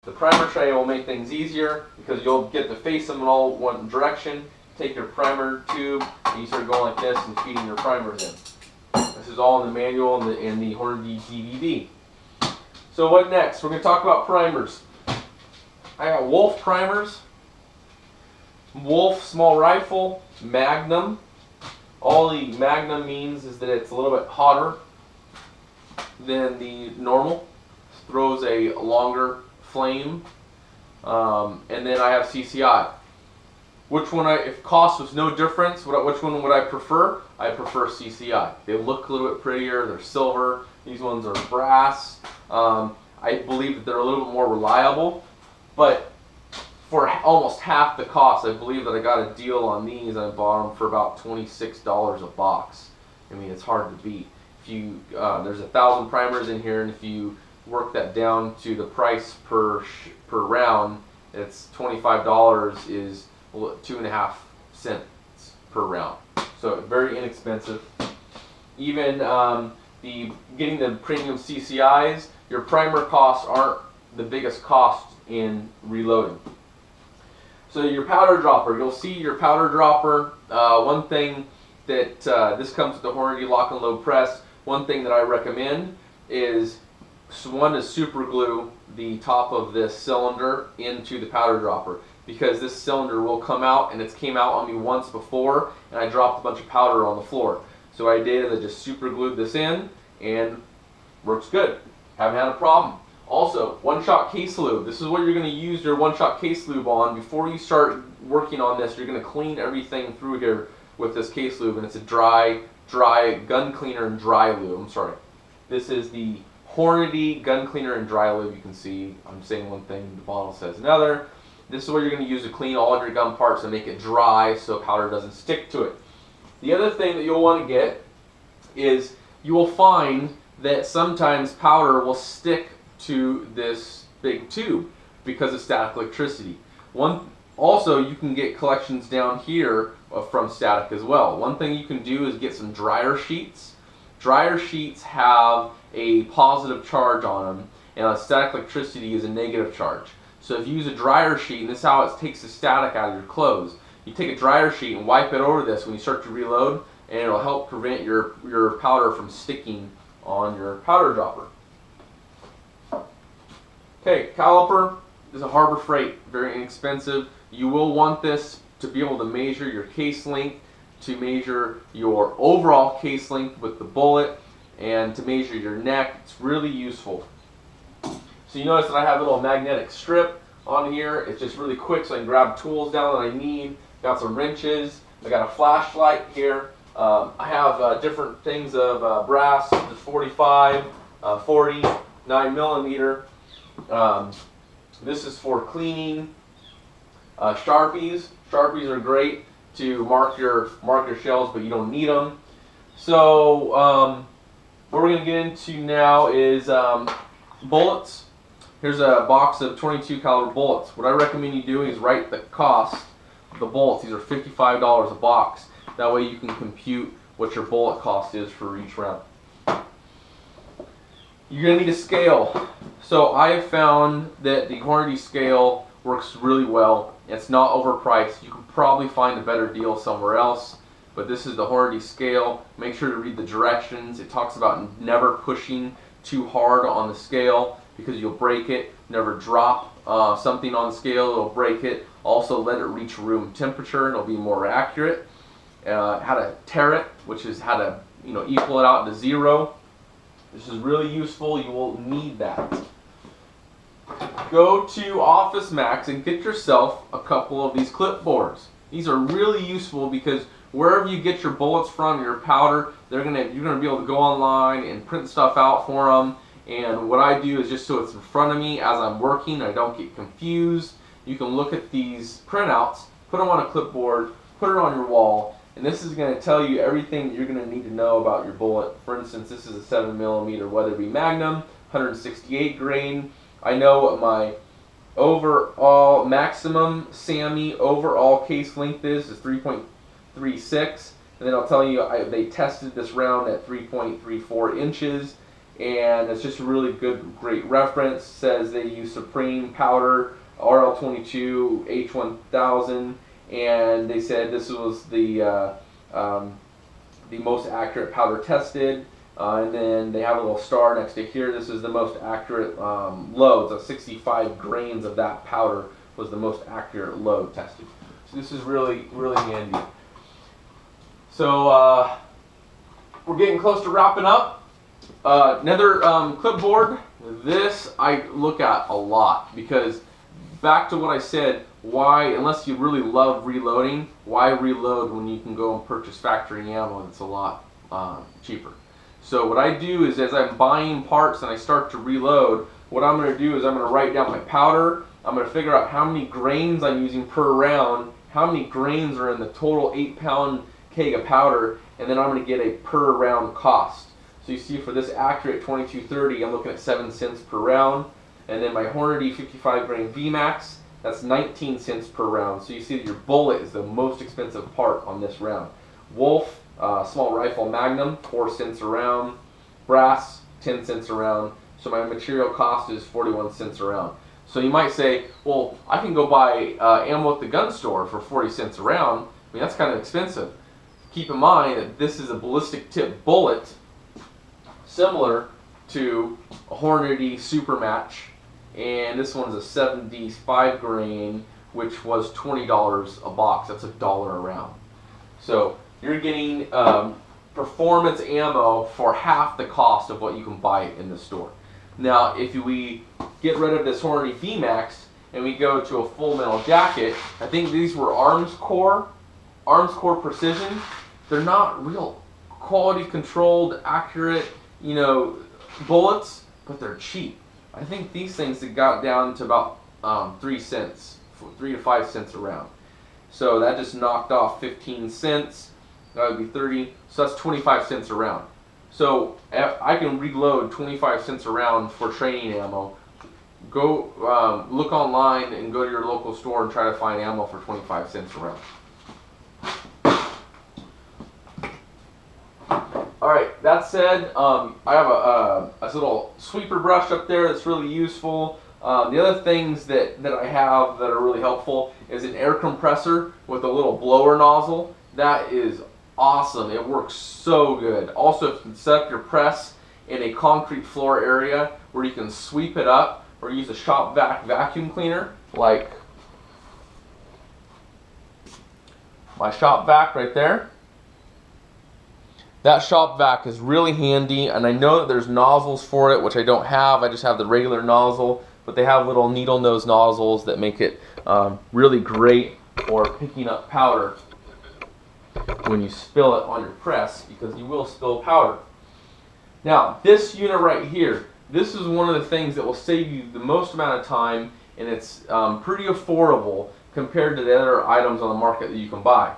The primer tray will make things easier because you'll get to face them in all one direction. Take your primer tube and you start going like this and feeding your primers in. This is all in the manual and the Hornady DVD. So what next? We're going to talk about primers. I got Wolf primers, Wolf small rifle, Magnum. All the Magnum means is that it's a little bit hotter than the normal. Throws a longer flame. And then I have CCI. Which one if cost was no difference, which one would I prefer? I prefer CCI. They look a little bit prettier, they're silver. These ones are brass. I believe that they're a little bit more reliable, but for almost half the cost, I believe that I got a deal on these. I bought them for about $26 a box. I mean, it's hard to beat. If you there's 1,000 primers in here, and if you work that down to the price per round, it's $25 is 2.5 cents per round. So very inexpensive. Even getting the premium CCIs, your primer costs aren't the biggest cost in reloading. So your powder dropper, you'll see your powder dropper. One thing that this comes with the Hornady lock and load press. One thing that I recommend is one to super glue the top of this cylinder into the powder dropper, because this cylinder will come out, and it's came out on me once before and I dropped a bunch of powder on the floor. So what I did is I just super glued this in and works good. Haven't had a problem. Also, one-shot case lube. This is what you're going to use your one-shot case lube on. Before you start working on this, you're going to clean everything through here with this case lube, and it's a dry gun cleaner and dry lube. I'm sorry. This is the Hornady gun cleaner and dry lube. You can see I'm saying one thing, the bottle says another. This is what you're going to use to clean all of your gun parts and make it dry so powder doesn't stick to it. The other thing that you'll want to get is you will find that sometimes powder will stick to this big tube because of static electricity. Also, you can get collections down here from static as well. One thing you can do is get some dryer sheets. Dryer sheets have a positive charge on them, and static electricity is a negative charge. So if you use a dryer sheet, and this is how it takes the static out of your clothes. You take a dryer sheet and wipe it over this when you start to reload, and it'll help prevent your powder from sticking on your powder dropper. Okay, caliper is a Harbor Freight, very inexpensive. You will want this to be able to measure your case length, to measure your overall case length with the bullet, and to measure your neck. It's really useful. So you notice that I have a little magnetic strip on here. It's just really quick, so I can grab tools down that I need. Got some wrenches. I got a flashlight here. I have different things of brass, the 45, 40, 9mm. This is for cleaning. Sharpies. Sharpies are great to mark your shells, but you don't need them. So what we're going to get into now is bullets. Here's a box of 22 caliber bullets. What I recommend you doing is write the cost of the bullets. These are $55 a box. That way you can compute what your bullet cost is for each round. You're going to need a scale. So I have found that the Hornady scale works really well. It's not overpriced. You could probably find a better deal somewhere else, but this is the Hornady scale. Make sure to read the directions. It talks about never pushing too hard on the scale because you'll break it. Never drop something on the scale, it'll break it. Also let it reach room temperature and it'll be more accurate. How to tare it, which is how to equal it out to 0. This is really useful. You will need that. Go to Office Max and get yourself a couple of these clipboards. These are really useful because wherever you get your bullets from, your powder, you're gonna be able to go online and print stuff out for them. And what I do is just so it's in front of me as I'm working, I don't get confused. You can look at these printouts, put them on a clipboard, put it on your wall, and this is going to tell you everything that you're going to need to know about your bullet. For instance, this is a 7mm Weatherby Magnum, 168 grain. I know what my overall maximum SAMI overall case length is 3.36, and then I'll tell you they tested this round at 3.34 inches, and it's just a really great reference. Says they use Supreme powder, RL22, H1000, and they said this was the most accurate powder tested. And then they have a little star next to here. This is the most accurate load. So 65 grains of that powder was the most accurate load tested. So this is really, really handy. So we're getting close to wrapping up. Another clipboard. This I look at a lot because back to what I said, why, unless you really love reloading, why reload when you can go and purchase factory ammo that's a lot cheaper? So what I do is as I'm buying parts and I start to reload, what I'm going to do is I'm going to write down my powder. I'm going to figure out how many grains I'm using per round, how many grains are in the total 8-pound keg of powder, and then I'm going to get a per round cost. So you see for this accurate 2230, I'm looking at 7 cents per round. And then my Hornady 55 grain VMAX, that's 19 cents per round. So you see that your bullet is the most expensive part on this round. Wolf, small rifle Magnum, 4 cents a round. Brass, 10 cents a round. So my material cost is 41 cents a round. So you might say, well, I can go buy ammo at the gun store for 40 cents a round. I mean, that's kind of expensive. Keep in mind that this is a ballistic tip bullet, similar to a Hornady Supermatch, and this one's a 75 grain, which was $20 a box. That's $1 a round. So you're getting performance ammo for half the cost of what you can buy it in the store. Now, if we get rid of this Hornady VMAX and we go to a full metal jacket, I think these were Arms Core Precision. They're not real quality controlled, accurate, you know, bullets, but they're cheap. I think these things have got down to about 3 cents, 3 to 5 cents a round. So that just knocked off 15 cents. That would be 30, so that's 25 cents a round. So I can reload 25 cents a round for training ammo. Go look online and go to your local store and try to find ammo for 25 cents a round. Alright, that said, I have a little sweeper brush up there that's really useful. The other things that I have that are really helpful is an air compressor with a little blower nozzle. That is awesome. It works so good. Also, if you can set up your press in a concrete floor area where you can sweep it up or use a shop vac vacuum cleaner, like my shop vac right there. That shop vac is really handy, and I know that there's nozzles for it, which I don't have. I just have the regular nozzle, but they have little needle nose nozzles that make it really great for picking up powder when you spill it on your press, because you will spill powder. Now, this unit right here, this is one of the things that will save you the most amount of time, and it's pretty affordable compared to the other items on the market that you can buy.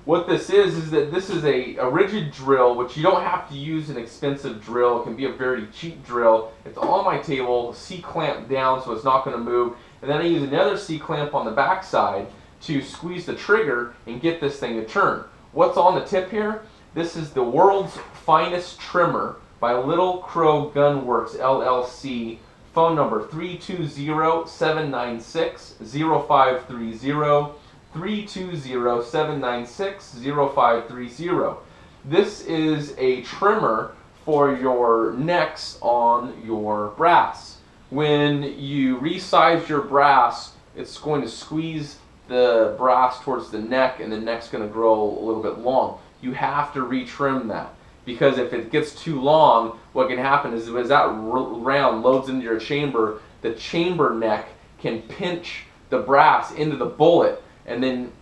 What this is that this is a rigid drill, which you don't have to use an expensive drill. It can be a very cheap drill. It's on my table, C-clamp down so it's not going to move. And then I use another C-clamp on the back side to squeeze the trigger and get this thing to turn. What's on the tip here? This is the world's finest trimmer by Little Crow Gunworks LLC. Phone number 320-796-0530. 320-796-0530. This is a trimmer for your necks on your brass. When you resize your brass, it's going to squeeze the brass towards the neck, and the neck's going to grow a little bit long. You have to retrim that, because if it gets too long, what can happen is as that round loads into your chamber, the chamber neck can pinch the brass into the bullet, and then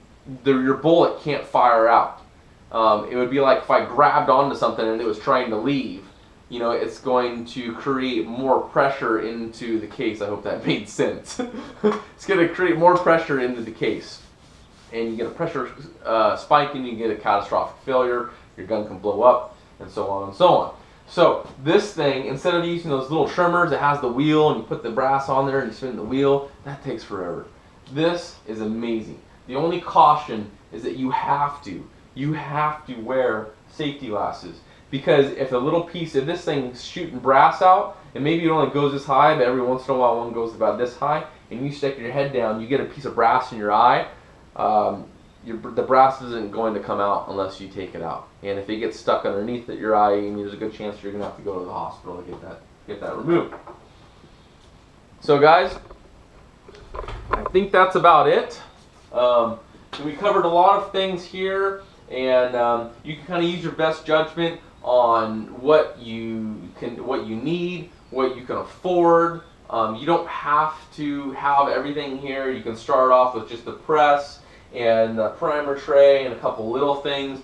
your bullet can't fire out. It would be like if I grabbed onto something and it was trying to leave. You know, it's going to create more pressure into the case. I hope that made sense. It's going to create more pressure into the case. And you get a pressure spike, and you get a catastrophic failure. Your gun can blow up, and so on and so on. So this thing, instead of using those little trimmers, it has the wheel, and you put the brass on there and you spin the wheel. That takes forever. This is amazing. The only caution is that you have to wear safety glasses, because if a little piece of this thing's shooting brass out, and maybe it only goes this high, but every once in a while one goes about this high, and you stick your head down, you get a piece of brass in your eye, the brass isn't going to come out unless you take it out. And if it gets stuck underneath your eye, there's a good chance you're going to have to go to the hospital to get that removed. So guys, I think that's about it. We covered a lot of things here, and you can kind of use your best judgment on what you need, what you can afford. You don't have to have everything here. You can start off with just the press and the primer tray and a couple little things.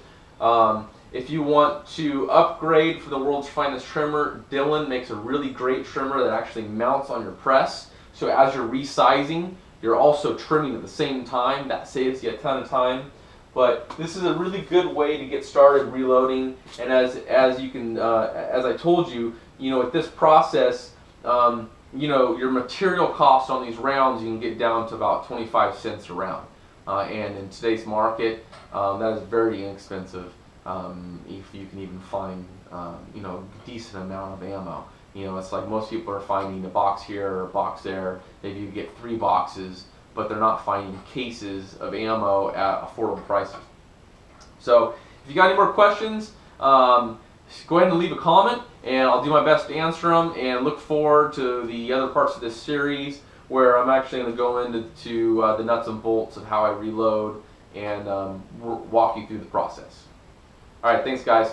If you want to upgrade for the world's finest trimmer, Dylan makes a really great trimmer that actually mounts on your press. So as you're resizing, you're also trimming at the same time. That saves you a ton of time. But this is a really good way to get started reloading. And as you can, as I told you, with this process, your material cost on these rounds, you can get down to about 25 cents a round. And in today's market, that is very inexpensive. If you can even find, a decent amount of ammo. It's like most people are finding a box here or a box there. Maybe you get 3 boxes, but they're not finding cases of ammo at affordable prices. So if you got any more questions, go ahead and leave a comment, and I'll do my best to answer them, and look forward to the other parts of this series where I'm actually going to go into the nuts and bolts of how I reload and walk you through the process. All right, thanks guys.